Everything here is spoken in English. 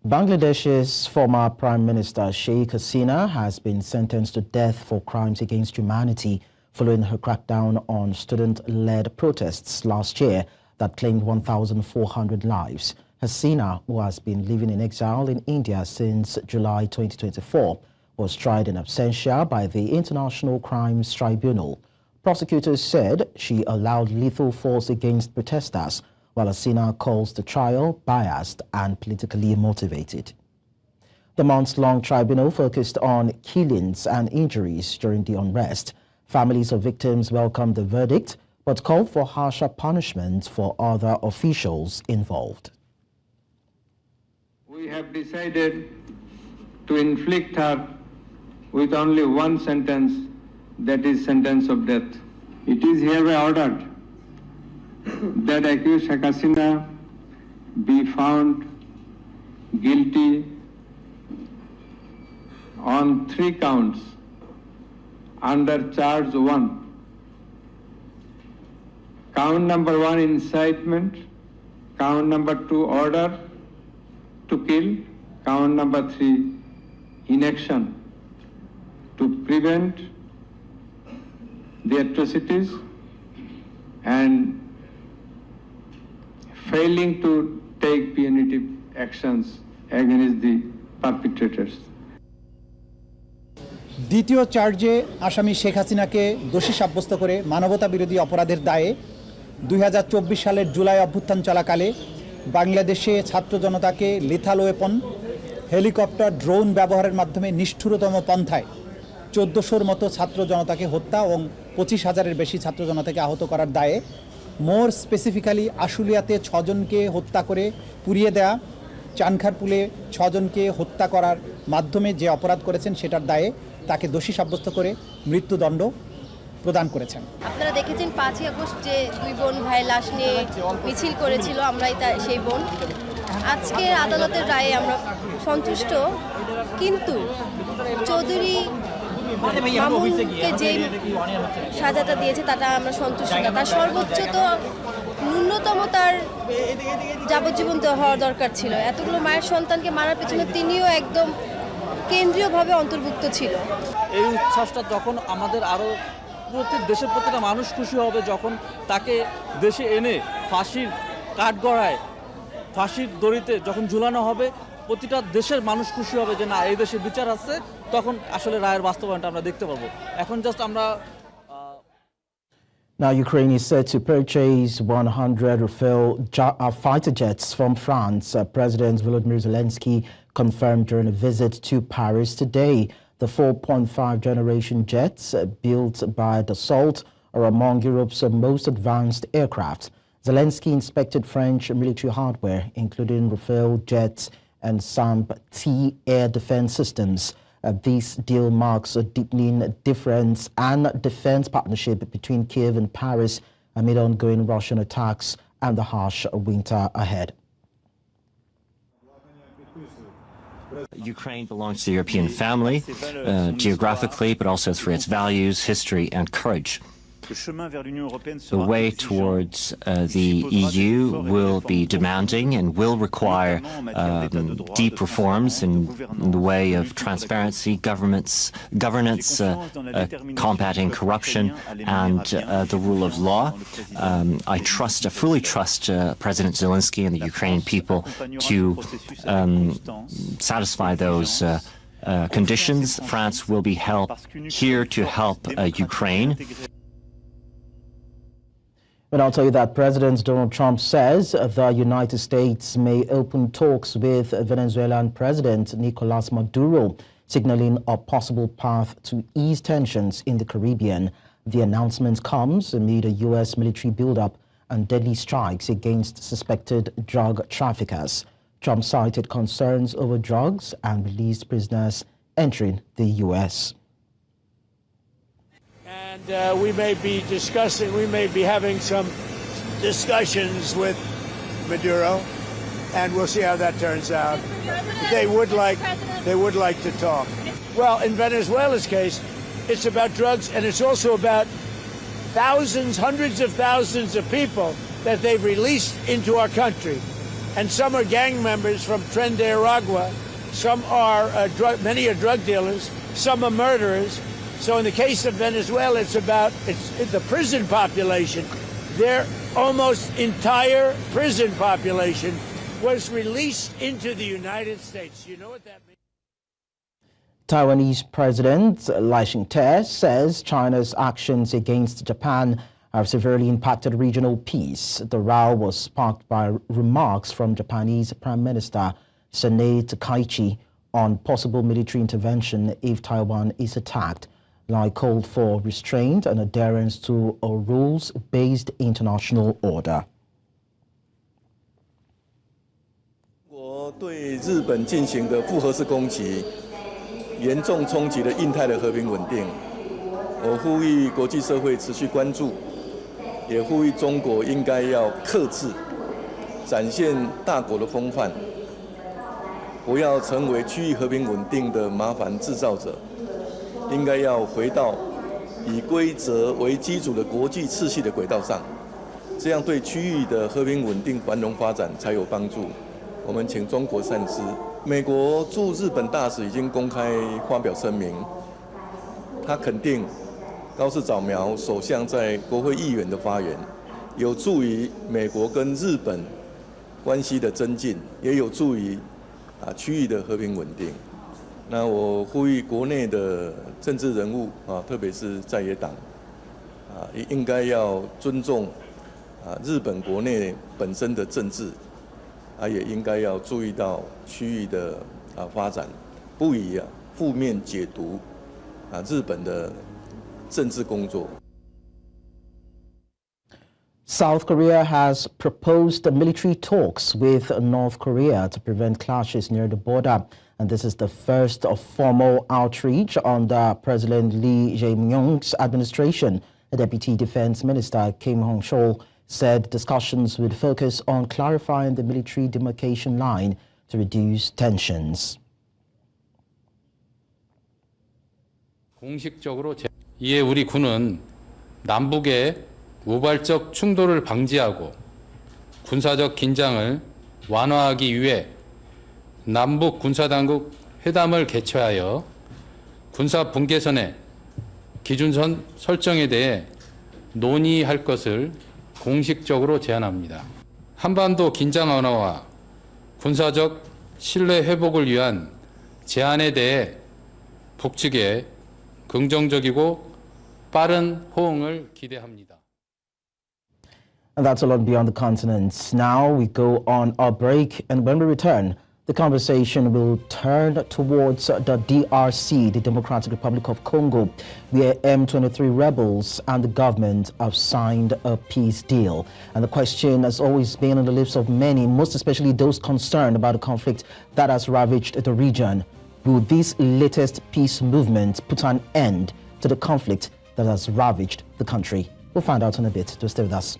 Bangladesh's former Prime Minister Sheikh Hasina has been sentenced to death for crimes against humanity following her crackdown on student-led protests last year that claimed 1,400 lives. Hasina, who has been living in exile in India since July 2024, was tried in absentia by the International Crimes Tribunal. Prosecutors said she allowed lethal force against protesters, while Hasina calls the trial biased and politically motivated. The months-long tribunal focused on killings and injuries during the unrest. Families of victims welcomed the verdict, but called for harsher punishment for other officials involved. We have decided to inflict her with only one sentence, that is sentence of death. It is hereby ordered that accused Sheikh Hasina be found guilty on 3 counts under charge 1. Count number 1, incitement. Count number 2, order to kill. Count number 3, inaction to prevent the atrocities and failing to take punitive actions against the perpetrators. দ্বিতীয় চার্জে আসামি শেখ হাসিনাকে দোষী সাব্যস্ত করে মানবতা বিরোধী অপরাধের দায়ে 2024 সালের জুলাই অভ্যুত্থান চলাকালে বাংলাদেশে ছাত্র জনতাকে লিথাল ওয়েপন, হেলিকপ্টার, ড্রোন ব্যবহারের মাধ্যমে নিষ্ঠুরতম পন্থায় 1400-র মতো ছাত্র জনতাকে হত্যা এবং 25,000-এর বেশি ছাত্র জনতাকে আহত করার দায়ে, মোর স্পেসিফিক্যালি আশুলিয়াতে 6 জনকে হত্যা করে পুড়িয়ে দেয়া, চানখারপুলে 6 জনকে হত্যা করার মাধ্যমে যে অপরাধ করেছেন সেটার দায়ে তাকে দোষী সাব্যস্ত করে মৃত্যুদণ্ড প্রদান করেছেন। আপনারা দেখেছেন 5ই আগস্ট যে 2 বোন ভাই লাশ নিয়ে মিছিল করেছিল, আমরাই সেই বোন। আজকে আদালতের রায়ে আমরা সন্তুষ্ট, কিন্তু চৌধুরী মামুনকে যে সাজাটা দিয়েছে তাটা আমরা সন্তুষ্ট না। তার সর্বোচ্চ তো ন্যূনতম তার যাবজ্জীবন হওয়া দরকার ছিল। এতগুলো মায়ের সন্তানকে মারার পেছনে তিনিও একদম কেন্দ্রীয়ভাবে অন্তর্ভুক্ত ছিল। এই উচ্ছ্বাসটা যখন আমাদের আরও দেশের প্রতিটা মানুষ খুশি হবে, যখন তাকে দেশে এনে ফাঁসির কাঠগড়ায়, ফাঁসির দড়িতে যখন ঝুলানো হবে, প্রতিটা দেশের মানুষ খুশি হবে যে না, এই দেশে বিচার আছে, তখন আসলে রায়ের বাস্তবায়নটা আমরা দেখতে পাবো। এখন জাস্ট আমরা Now, Ukraine is set to purchase 100 Rafale fighter jets from France. President Volodymyr Zelensky confirmed during a visit to Paris today. The 4.5 generation jets built by Dassault are among Europe's most advanced aircraft. Zelensky inspected French military hardware, including Rafale jets and SAMP-T air defense systems. This deal marks a deepening defense and defense partnership between Kiev and Paris amid ongoing Russian attacks and the harsh winter ahead. Ukraine belongs to the European family, geographically, but also through its values, history, and courage. The way towards the EU will be demanding and will require deep reforms in the way of transparency, governance, combating corruption, and the rule of law. I fully trust President Zelensky and the Ukrainian people to satisfy those conditions. France will be here to help Ukraine. But I'll tell you that President Donald Trump says the United States may open talks with Venezuelan President Nicolas Maduro, signaling a possible path to ease tensions in the Caribbean. The announcement comes amid a U.S. military buildup and deadly strikes against suspected drug traffickers. Trump cited concerns over drugs and released prisoners entering the U.S. We may be having some discussions with Maduro, and we'll see how that turns out. They would like to talk. Well, in Venezuela's case, it's about drugs, and it's also about thousands, hundreds of thousands of people that they've released into our country. and some are gang members from Tren de Aragua. Some are many are drug dealers. Some are murderers. So in the case of Venezuela, it's the prison population. Their almost entire prison population was released into the United States. You know what that means? Taiwanese President Lai Ching-te says China's actions against Japan have severely impacted regional peace. The row was sparked by remarks from Japanese Prime Minister Sheikh Hasina on possible military intervention if Taiwan is attacked. Lai called for restraint and adherence to a rules-based international order. 我对日本进行的复核式攻击，严重冲击了印太的和平稳定。我呼吁国际社会持续关注，也呼吁中国应该要克制，展现大国的风范，不要成为区域和平稳定的麻烦制造者。应该要回到以规则为基础的国际秩序的轨道上，这样对区域的和平稳定、繁荣发展才有帮助。我们请中国三思。美国驻日本大使已经公开发表声明，他肯定高市早苗首相在国会议员的发言，有助于美国跟日本关系的增进，也有助于区域的和平稳定。那我呼吁国内的政治人物特别是在野党应该要尊重日本国内本身的政治也应该要注意到区域的发展，不以负面解读日本的政治工作。South Korea has proposed military talks with North Korea to prevent clashes near the border. And this is the first of formal outreach under President Lee Jae-myung's administration. The Deputy Defense Minister Kim Hong-chol said discussions would focus on clarifying the military demarcation line to reduce tensions. 공식적으로 이에 우리 군은 남북의 우발적 충돌을 방지하고 군사적 긴장을 완화하기 위해 남북 군사당국 회담을 개최하여 군사 분계선의 기준선 설정에 대해 논의할 것을 공식적으로 제안합니다. 한반도 긴장 완화와 군사적 신뢰 회복을 위한 제안에 대해 북측의 긍정적이고 빠른 호응을 기대합니다. And that's a lot beyond the continent. Now we go on our break, and when we return, the conversation will turn towards the DRC, the Democratic Republic of Congo, where M23 rebels and the government have signed a peace deal. And the question has always been on the lips of many, most especially those concerned about the conflict that has ravaged the region. Will this latest peace movement put an end to the conflict that has ravaged the country? We'll find out in a bit. Just stay with us.